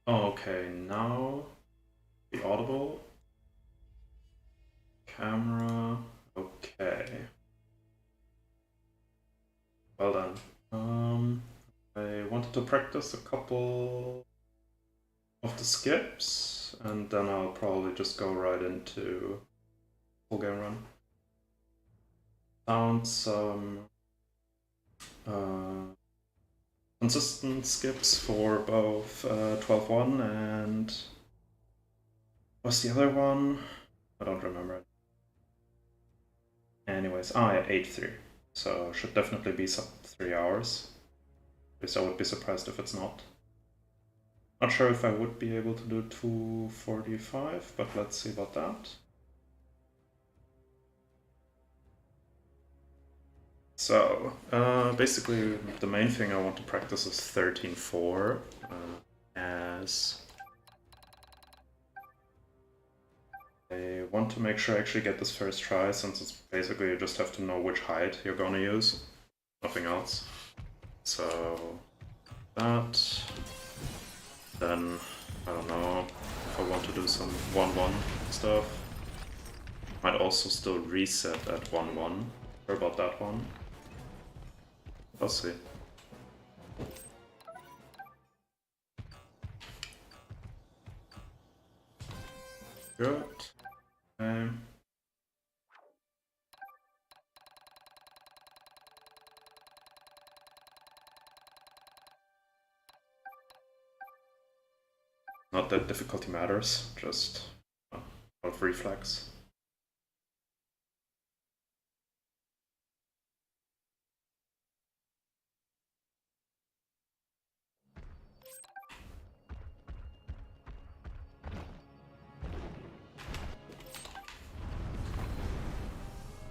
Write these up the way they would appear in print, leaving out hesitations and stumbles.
Oh, okay, now the audible. Camera. Okay. Well done. I wanted to practice a couple of the skips, and then I'll probably just go right into full game run. Found some consistent skips for both 12-1 and what's the other one? I don't remember it. Anyways, yeah, 8-3. So should definitely be sub 3 hours. At least I would be surprised if it's not. Not sure if I would be able to do 245, but let's see about that. So, basically the main thing I want to practice is 13-4, as I want to make sure I actually get this first try, since it's basically you just have to know which height you're gonna use, nothing else. So, that, then, I don't know, if I want to do some 1-1 stuff, might also still reset at 1-1, or about that one. I'll see. Good. Not that difficulty matters, just out of reflex.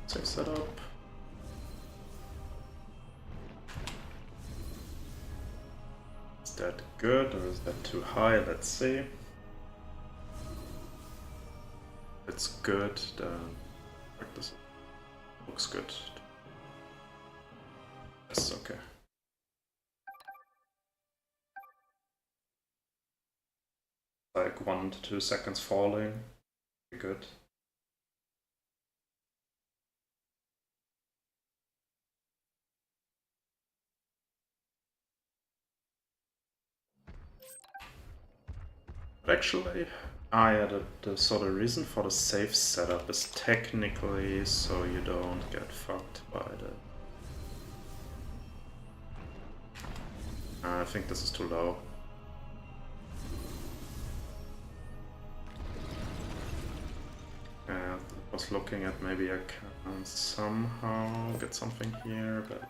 Safe setup. Is that good or is that too high? Let's see. If it's good, then practice looks good. Yes, okay. Like 1 to 2 seconds falling. Pretty good. But actually, the sort of reason for the safe setup is technically so you don't get fucked by the... I think this is too low. I was looking at maybe I can somehow get something here, but...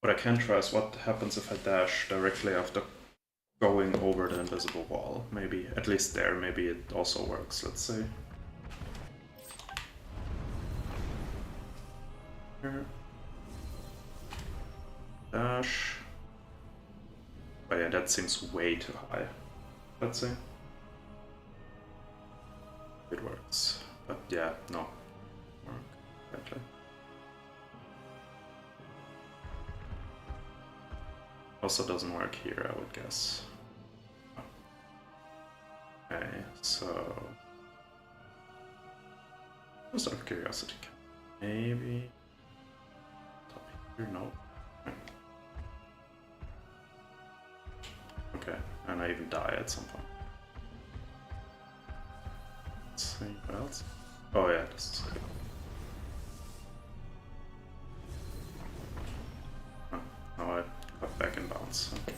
What I can try is what happens if I dash directly after going over the invisible wall. Maybe, at least there, maybe it also works, let's see. Here. Dash. Oh yeah, that seems way too high. Let's see. It works. But yeah, no. Work, exactly. Also doesn't work here, I would guess. Okay, so... Just out of curiosity, maybe... Top here? No. Okay, and I even die at some point. Let's see, what else? Oh yeah, this is good. Oh, now I got back in bounds. Okay.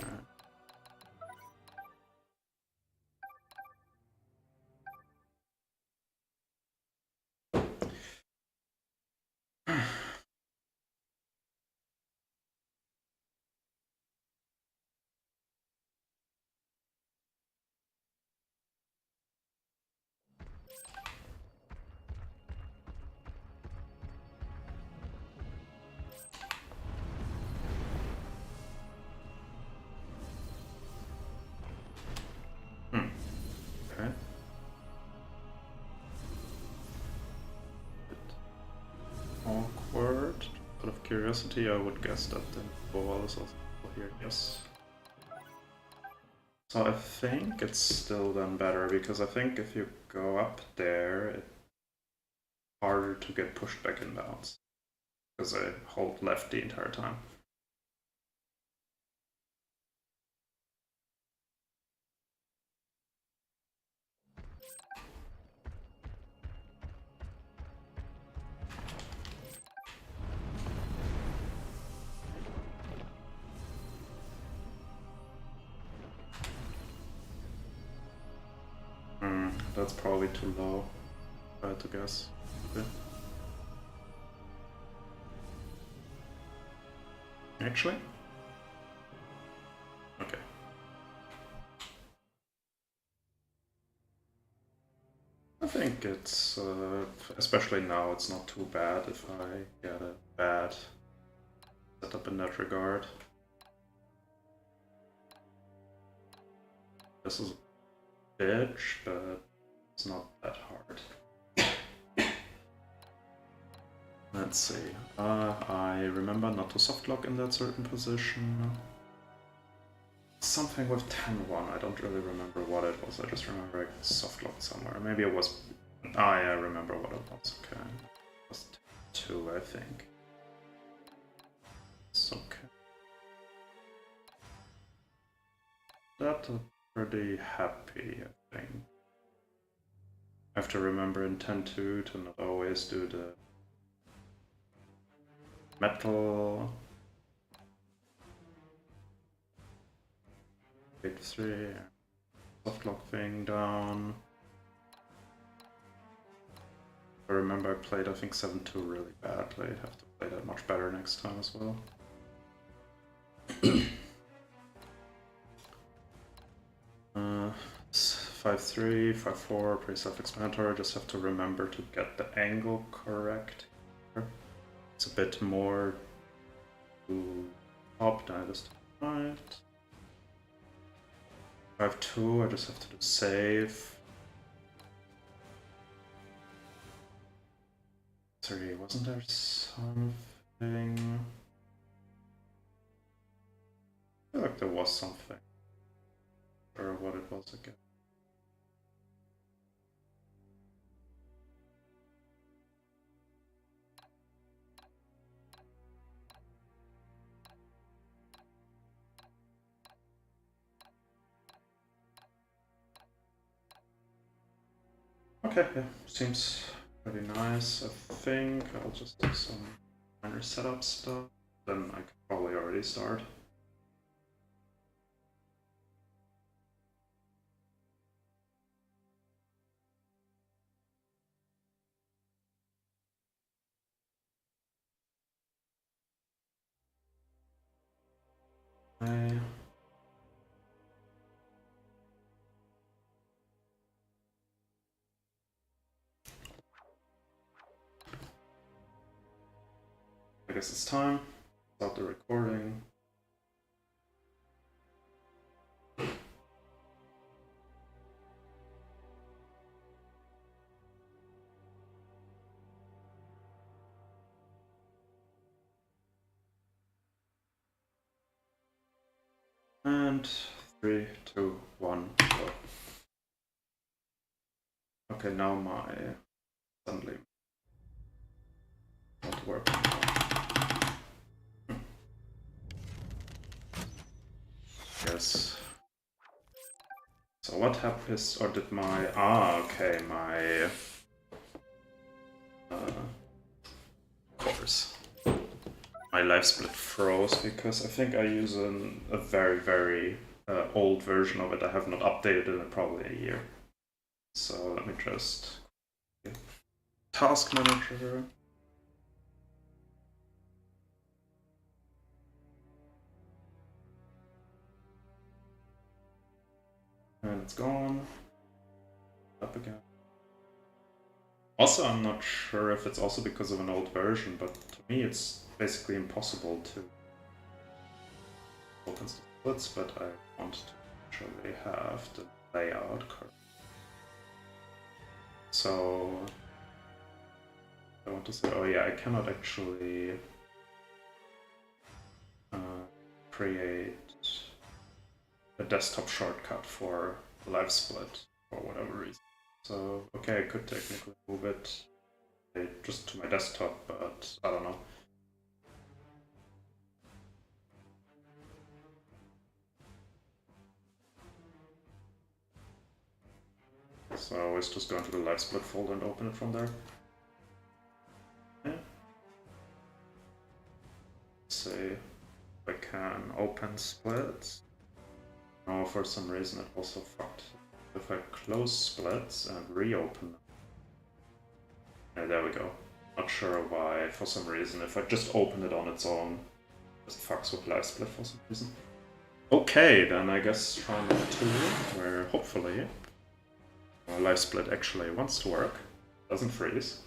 curiosity, I would guess that the wall is also here, yes. So I think it's still then better, because I think if you go up there, it's harder to get pushed back in bounds, because I hold left the entire time. That's probably too low, if I had to guess. Okay. Actually? Okay. I think it's, especially now, it's not too bad if I get a bad setup in that regard. This is a bitch, but it's not that hard. Let's see. I remember not to softlock in that certain position. Something with 10-1, I don't really remember what it was, I just remember I softlocked somewhere. Maybe it was... Ah, yeah, I remember what it was, okay. It was 2, I think. It's okay. That I'm pretty happy, I think. I have to remember in 10-2 to not always do the metal. 8-3, softlock thing down. I remember I played, I think, 7-2 really badly. I have to play that much better next time as well. 5-3, 5-4, pretty self-explanatory. Just have to remember to get the angle correct. It's a bit more to top than it is to right. 5-2, I just have to do save. 3, wasn't there something? I feel like there was something. Or what it was again. Okay, yeah, seems pretty nice. I think I'll just do some minor setup stuff, then I could probably already start. I guess it's time. Start the recording. And 3, 2, 1, go. Okay, now my suddenly not working. Yes. So what happens, or did my... Ah, okay, my... course. My life split froze because I think I use a very, very old version of it. I have not updated it in probably a year. So let me just... Task manager. And it's gone. Up again. Also, I'm not sure if it's also because of an old version, but to me it's basically impossible to open splits, but I want to actually have the layout correct. So I want to say, oh yeah, I cannot actually create a desktop shortcut for live split for whatever reason. So, okay, I could technically move it just to my desktop, but I don't know. So I always just go into the live split folder and open it from there. Yeah. Let's see if I can open splits. No, for some reason it also fucked. If I close splits and reopen them. Yeah, there we go. Not sure why, for some reason. If I just open it on its own, it just fucks with live split for some reason. Okay, then I guess try number 2, where hopefully live split actually wants to work, doesn't freeze.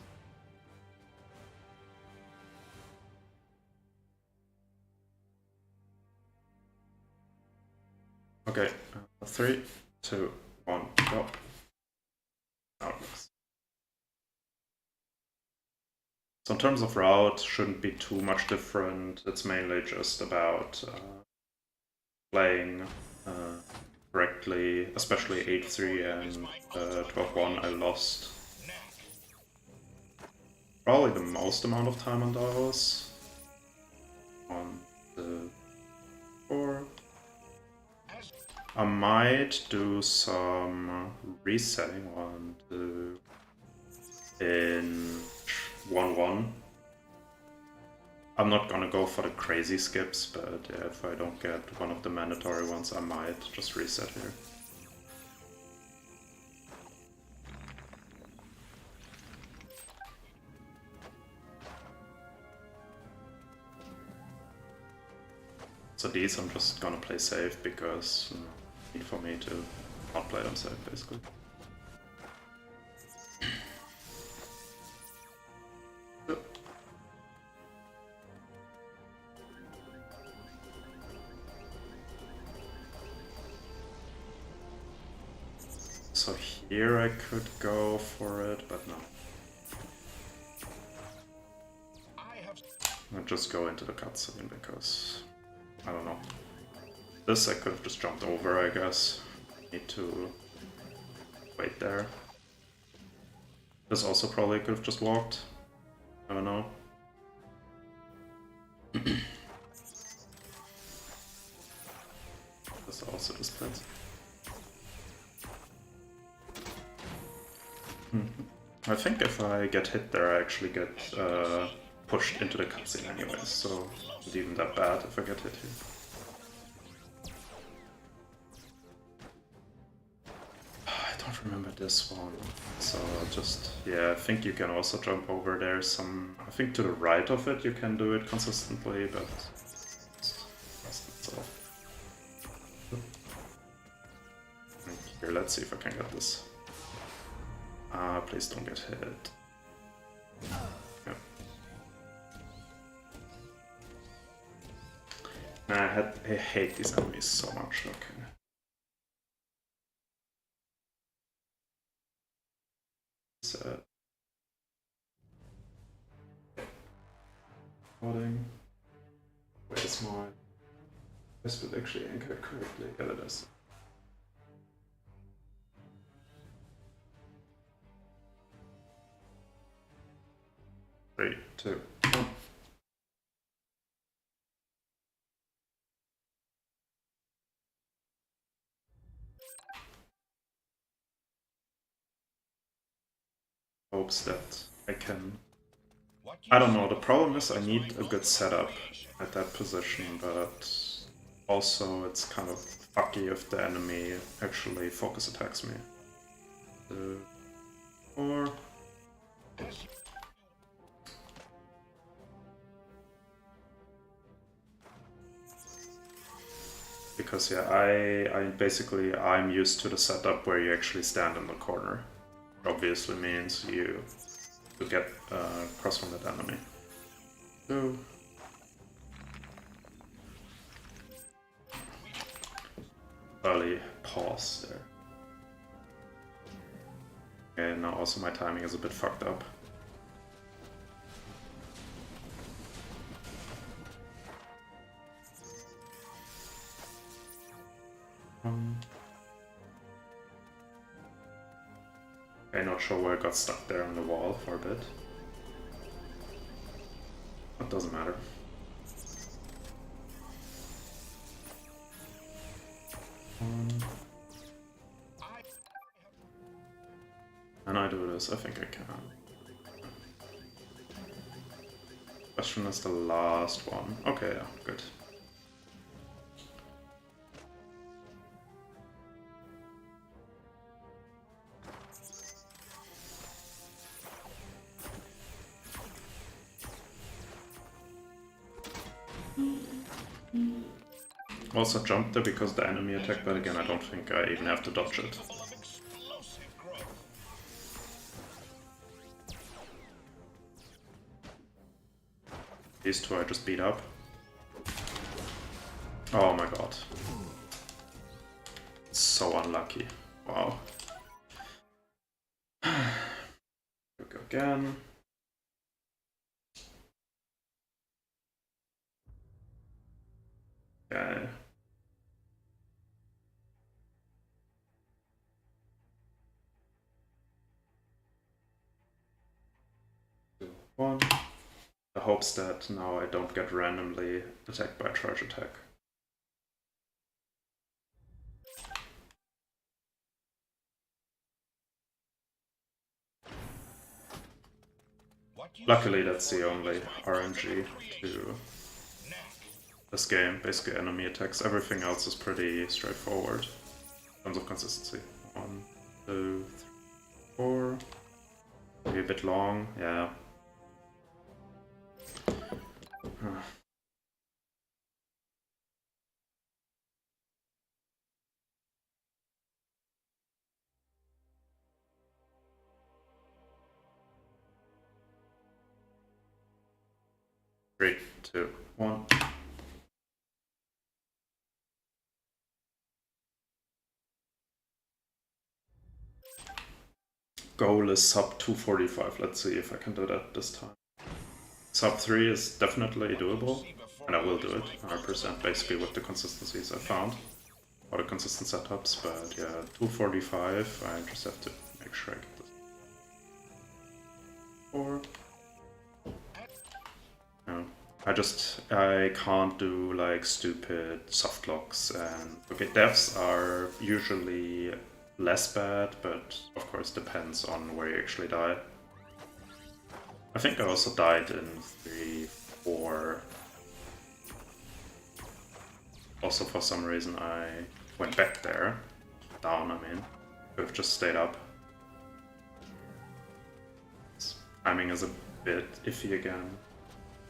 Okay, 3, 2, 1, go. Now it works. So in terms of route, shouldn't be too much different. It's mainly just about playing correctly, especially 8-3 and 12-1 I lost probably the most amount of time on those. 1, 2, 4. I might do some resetting 1, 2 in 1-1. I'm not gonna go for the crazy skips, but yeah, if I don't get one of the mandatory ones, I might just reset here. So these I'm just gonna play safe because need for me to not play them safe, basically. So here I could go for it, but no. I'll just go into the cutscene because, I don't know. This I could have just jumped over, I guess. Need to wait there. This also probably could have just walked. I don't know. This also displays. I think if I get hit there, I actually get pushed into the cutscene anyways, so it's not even that bad if I get hit here. I don't remember this one, so I'll just... yeah, I think you can also jump over there some... I think to the right of it you can do it consistently, but... so. Here, let's see if I can get this. Please don't get hit. Yeah. Nah, I hate these enemies so much, okay. So... Loading. Wait, is my... this would actually anchor correctly. Yeah, it is. Three, two, one. Hopes that I can... I don't know, the problem is I need a good setup at that position, but also it's kind of fucky if the enemy actually focus attacks me. 2, 4... Because yeah, I'm used to the setup where you actually stand in the corner. It obviously means you get across from that enemy. So early pause there. Okay, now also my timing is a bit fucked up. Okay, not sure where I got stuck there on the wall for a bit. It doesn't matter. Can I do this? I think I can. Question is the last one. Okay, yeah, good. Also jumped there because the enemy attacked, but again, I don't think I even have to dodge it. These two I just beat up. Oh my god. So unlucky. Wow. Here we go again. Okay. One. The hopes that now I don't get randomly attacked by a charge attack. Luckily, that's the only RNG to this game. Basically, enemy attacks. Everything else is pretty straightforward in terms of consistency. 1, 2, 3, 4. Maybe a bit long, yeah. 3, 2, 1. Goal is sub 245. Let's see if I can do that this time. Sub 3 is definitely doable, and I will do it 100% basically with the consistencies I found. Or the consistent setups, but yeah, 245, I just have to make sure I get this. 4. No. I can't do like stupid soft locks, and okay, deaths are usually less bad, but of course depends on where you actually die. I think I also died in 3, 4. Also for some reason I went back there. Down, I mean. Could have just stayed up. Timing is a bit iffy again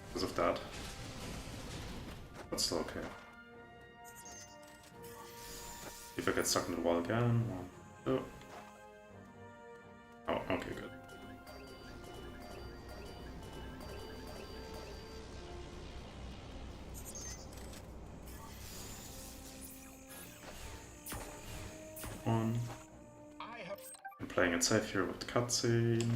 because of that. But still okay. If I get stuck in the wall again, 1, 2. Oh, okay, good. I'm playing it safe here with the cutscene.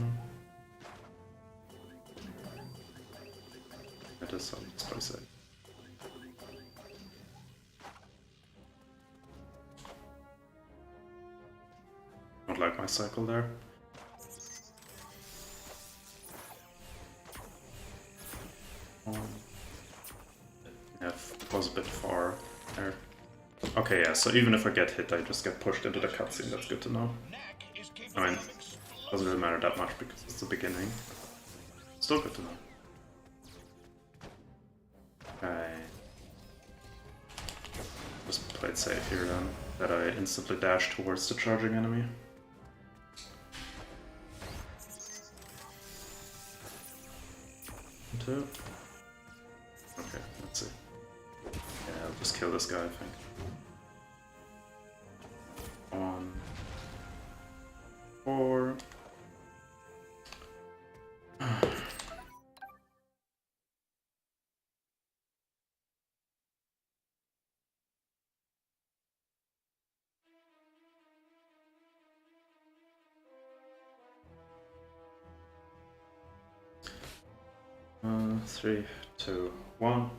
It is let's play safe. Don't like my cycle there. Yeah, it was a bit far there. Okay, yeah, so even if I get hit, I just get pushed into the cutscene. That's good to know. I mean, doesn't really matter that much because it's the beginning. Still good to know. Okay. Just played safe here then, that I instantly dash towards the charging enemy. Two. Okay, let's see. Yeah, I'll just kill this guy, I think. 1, 4. Three, 2, 1.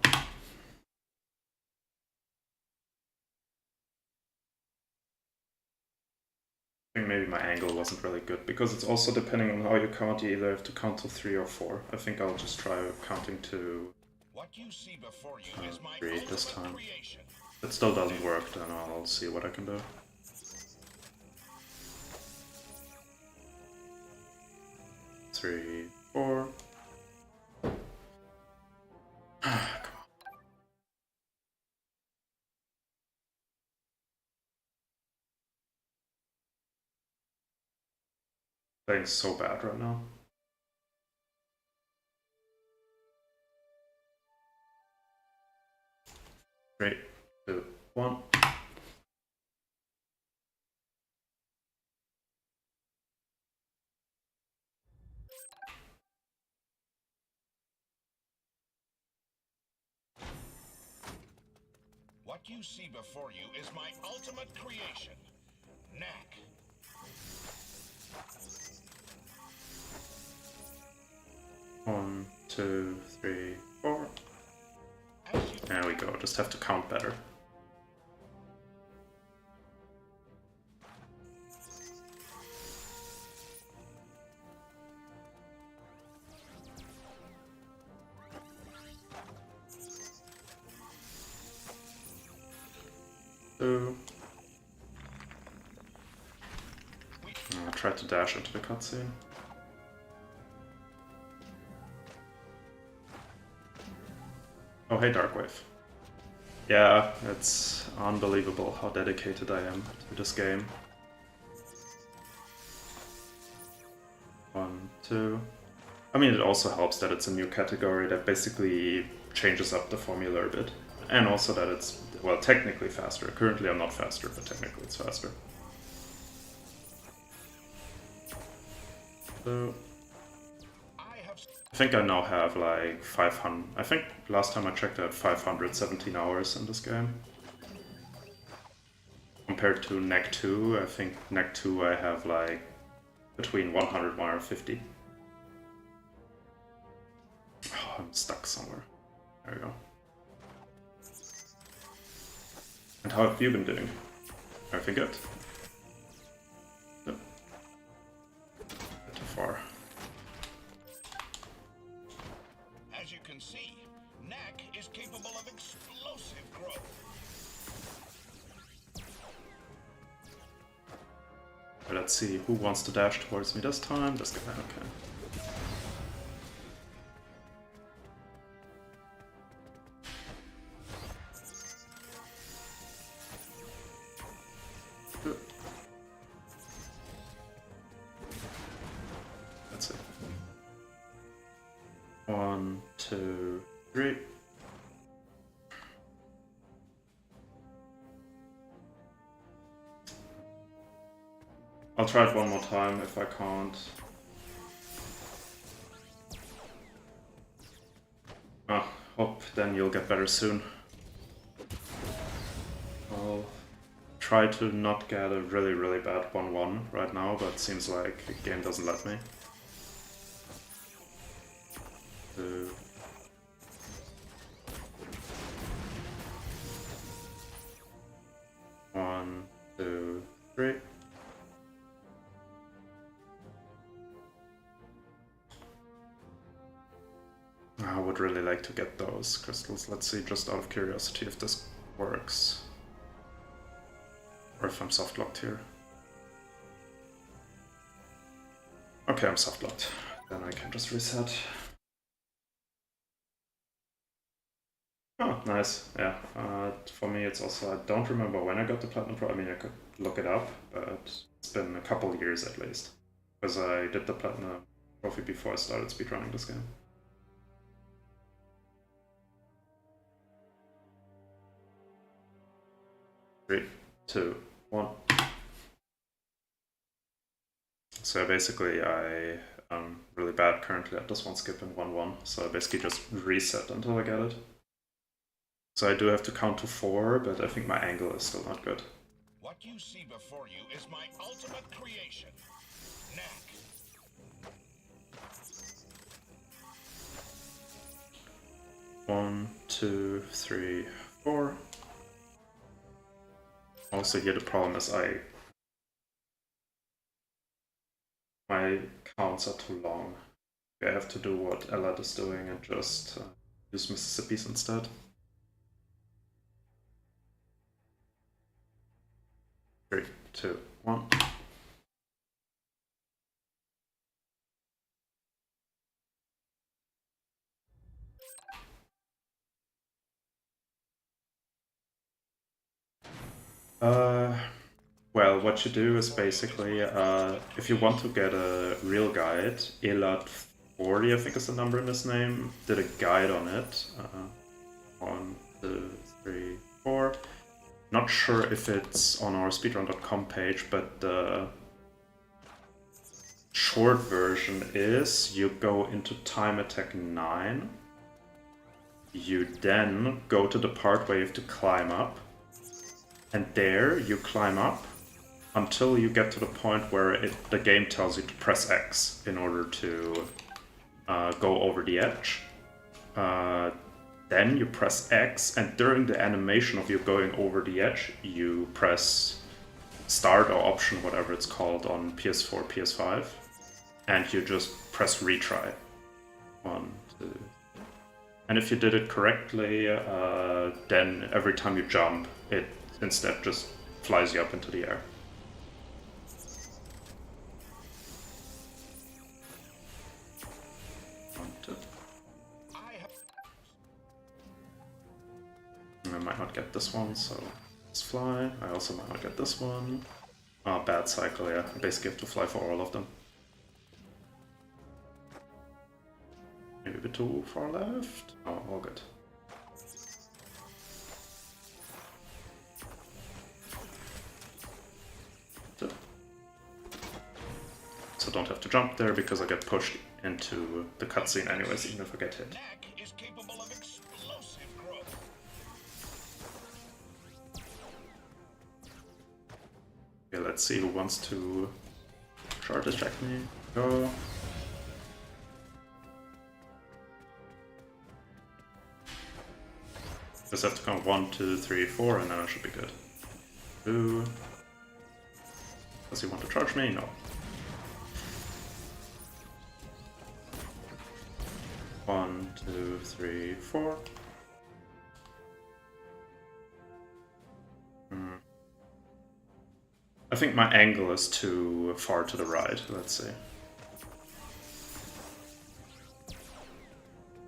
angle wasn't really good, because it's also depending on how you count, you either have to count to 3 or 4. I think I'll just try counting to 3 this time. If it still doesn't work, then I'll see what I can do. 3, 4. Come on. Playing so bad right now. 3, 2, 1. What you see before you is my ultimate creation, Knack. One, 2, 3, 4. There we go, just have to count better. I tried to dash into the cutscene. Oh, hey, Darkwave. Yeah, it's unbelievable how dedicated I am to this game. 1, 2. I mean, it also helps that it's a new category that basically changes up the formula a bit. And also that it's, well, technically faster. Currently I'm not faster, but technically it's faster. So, I think I now have like 500. I think last time I checked I had 517 hours in this game. Compared to Knack 2, I think Knack 2 I have like between 100 and 150. Oh, I'm stuck somewhere. There we go. And how have you been doing? Everything good? Yep. Too far. As you can see, Knack is capable of explosive growth. Let's see who wants to dash towards me this time. This guy, okay. That's it. 1, 2, 3. I'll try it one more time if I can't. Hope then you'll get better soon. I'll try to not get a really, really bad 1-1 right now, but it seems like the game doesn't let me. 2. One, 2, 3. I would really like to get those crystals. Let's see, just out of curiosity, if this works. Or if I'm soft-locked here. Okay, I'm soft-locked. Then I can just reset. Oh, nice. Yeah. For me, it's also, I don't remember when I got the Platinum Pro. I mean, I could look it up, but it's been a couple years at least. Because I did the Platinum Trophy before I started speedrunning this game. 3, 2, 1. So basically I'm really bad currently at this one skip in 1-1, so I basically just reset until I get it. So I do have to count to 4, but I think my angle is still not good. What you see before you is my ultimate creation, Knack. 1, 2, 3, 4. Also here the problem is my counts are too long. I have to do what Elad is doing and just use Mississippi's instead. Three, two, one. Well, what you do is basically, if you want to get a real guide, Elad 40, I think is the number in his name, did a guide on it. 1, 2, 3, 4. Not sure if it's on our speedrun.com page, but the short version is you go into time attack 9. You then go to the part where you have to climb up. And there you climb up until you get to the point where the game tells you to press X in order to go over the edge. Then you press X, and during the animation of you going over the edge, you press Start or Option, whatever it's called on PS4, PS5, and you just press Retry. 1, 2. And if you did it correctly, then every time you jump, it instead just flies you up into the air. I might not get this one, so let's fly. I also might not get this one. Oh, bad cycle, yeah. I basically have to fly for all of them. Maybe a bit too far left. Oh, all good. So don't have to jump there because I get pushed into the cutscene anyways, even if I get hit. Knack is capable of explosive growth. Okay, let's see who wants to shard distract me. Go. Just have to count 1, 2, 3, 4, and then I should be good. 2. Does he want to charge me? No. 1, 2, 3, 4. I think my angle is too far to the right. Let's see.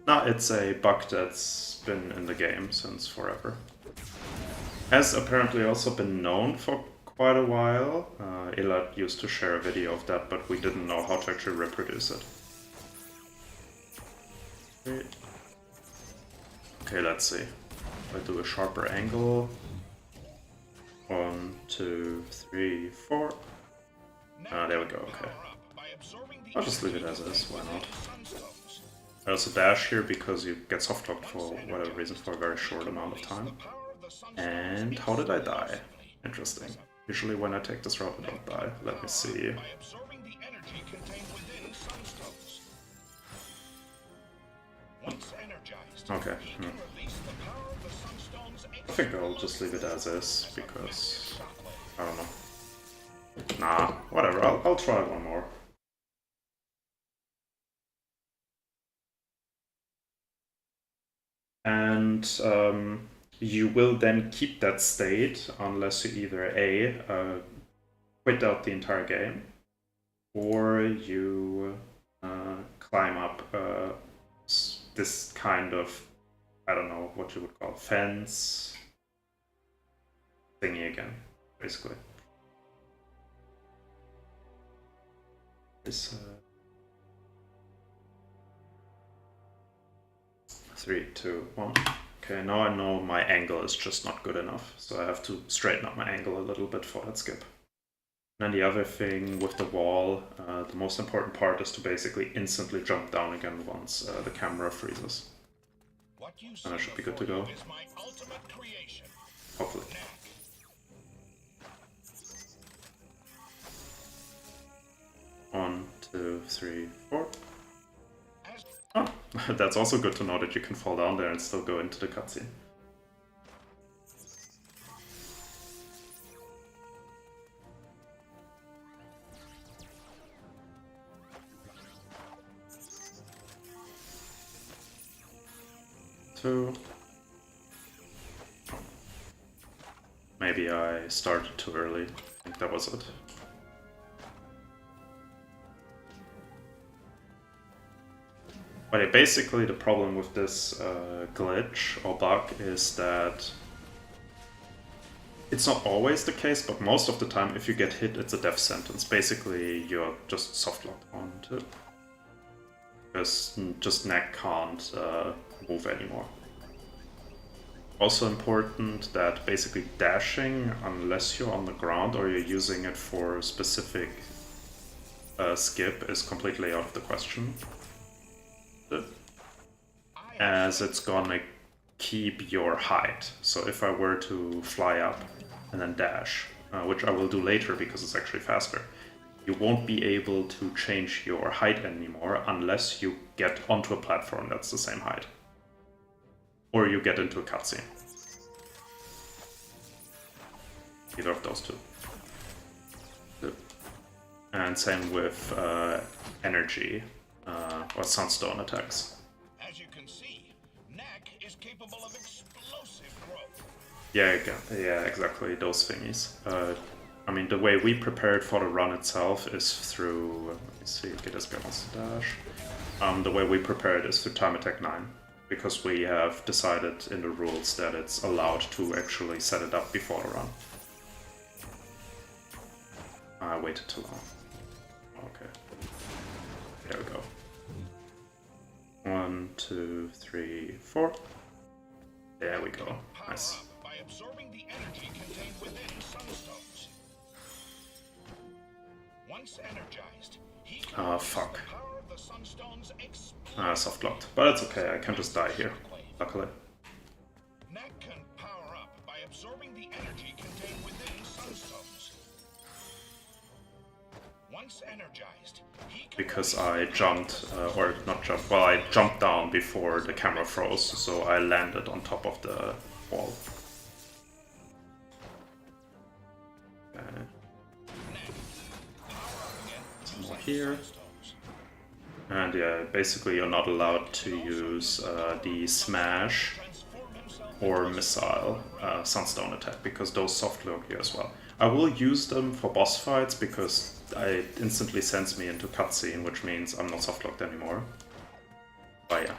No, it's a bug that's been in the game since forever. Has apparently also been known for quite a while. Elad used to share a video of that, but we didn't know how to actually reproduce it. Okay, let's see. If I do a sharper angle. 1, 2, 3, 4. There we go, okay. I'll just leave it as is, why not? I also dash here because you get soft locked for whatever reason for a very short amount of time. And how did I die? Interesting. Usually when I take this route I don't die. Let me see. Okay. I think I'll just leave it as is because I don't know. Nah, whatever. I'll try one more. And you will then keep that state unless you either A, quit out the entire game, or you climb up this kind of, I don't know what you would call fence thingy again, basically. This 3, 2, 1. Okay, now I know my angle is just not good enough, so I have to straighten up my angle a little bit for that skip. And then the other thing with the wall, the most important part is to basically instantly jump down again once the camera freezes. And I should be good to go. Hopefully. One, 2, 3, 4. Oh, that's also good to know that you can fall down there and still go into the cutscene. 2. Maybe I started too early. I think that was it. But yeah, basically the problem with this glitch or bug is that it's not always the case, but most of the time if you get hit, it's a death sentence. Basically, you're just soft locked onto it. Because just Knack can't move anymore. Also important that basically dashing, unless you're on the ground or you're using it for a specific skip, is completely out of the question. As it's gonna keep your height. So if I were to fly up and then dash, which I will do later because it's actually faster, you won't be able to change your height anymore unless you get onto a platform that's the same height. Or you get into a cutscene. Either of those two. And same with energy or sunstone attacks. As you can see, Knack is capable of explosive growth. Yeah, exactly, those thingies. I mean, the way we prepared for the run itself is through, let me see, get this guy wants to dash. The way we prepared is through time attack 9, because we have decided in the rules that it's allowed to actually set it up before the run. I waited too long. Okay. There we go. 1, 2, 3, 4. There we go. Nice. By absorbing the energy contained within sunstones. Once energized, he can fuck. the power of the sunstones Soft locked. But it's okay, I can just die here, luckily. Knack can power up by absorbing the energy contained within sunstones. Once energized, he can Because I jumped, or not jumped, well, I jumped down before the camera froze, so I landed on top of the wall. More here. And yeah, basically you're not allowed to use the smash or missile sunstone attack, because those soft lock you as well. I will use them for boss fights because it instantly sends me into cutscene, which means I'm not soft locked anymore. But yeah.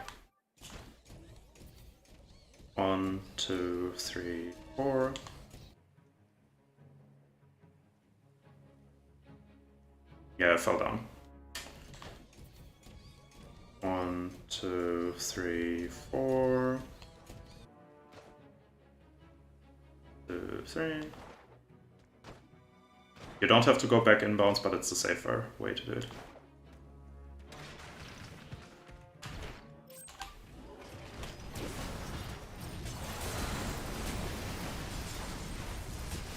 1, 2, 3, 4. Yeah, I fell down. 1, 2, 3, 4. 2, 3. You don't have to go back inbounds, but it's the safer way to do it.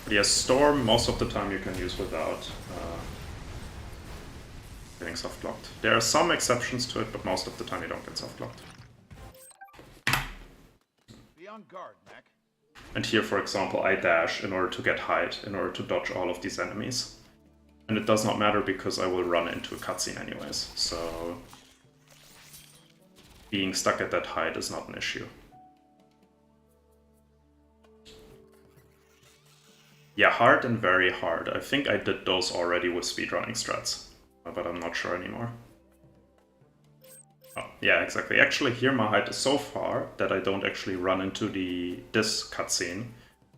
But yeah, Storm most of the time you can use without getting soft locked. There are some exceptions to it, but most of the time you don't get soft locked. be on guard, Knack. And here, for example, I dash in order to get height, in order to dodge all of these enemies. And it does not matter because I will run into a cutscene anyways, so being stuck at that height is not an issue. Yeah, hard and very hard. I think I did those already with speedrunning strats, but I'm not sure anymore. Oh, yeah, exactly. Actually, here my height is so far that I don't actually run into this cutscene,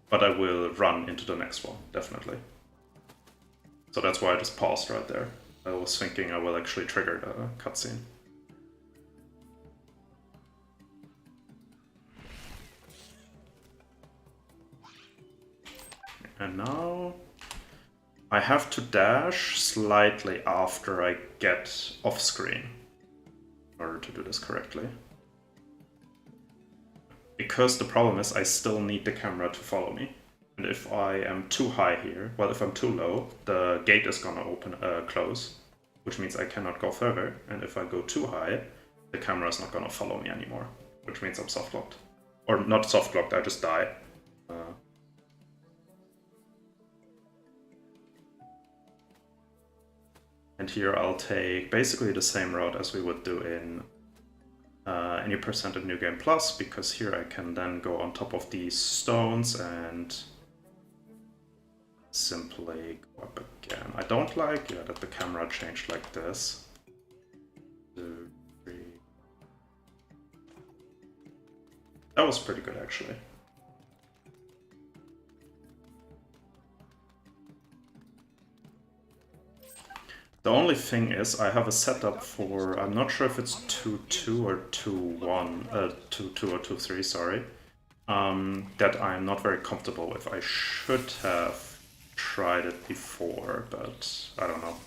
but I will run into the next one, definitely. So that's why I just paused right there. I was thinking I will actually trigger the cutscene. And now I have to dash slightly after I get off screen in order to do this correctly. Because the problem is I still need the camera to follow me. And if I am too high here, well, if I'm too low, the gate is gonna close, which means I cannot go further. And if I go too high, the camera is not gonna follow me anymore, which means I'm soft locked. Or not soft locked, I just die. And here I'll take basically the same route as we would do in any percent in New Game Plus, because here I can then go on top of these stones and simply go up again. I don't like that the camera changed like this. 2, 3. That was pretty good actually. The only thing is I have a setup for, I'm not sure if it's 2-2 or 2-1, 2-2 or 2-3, sorry, that I'm not very comfortable with. I should have tried it before, but I don't know.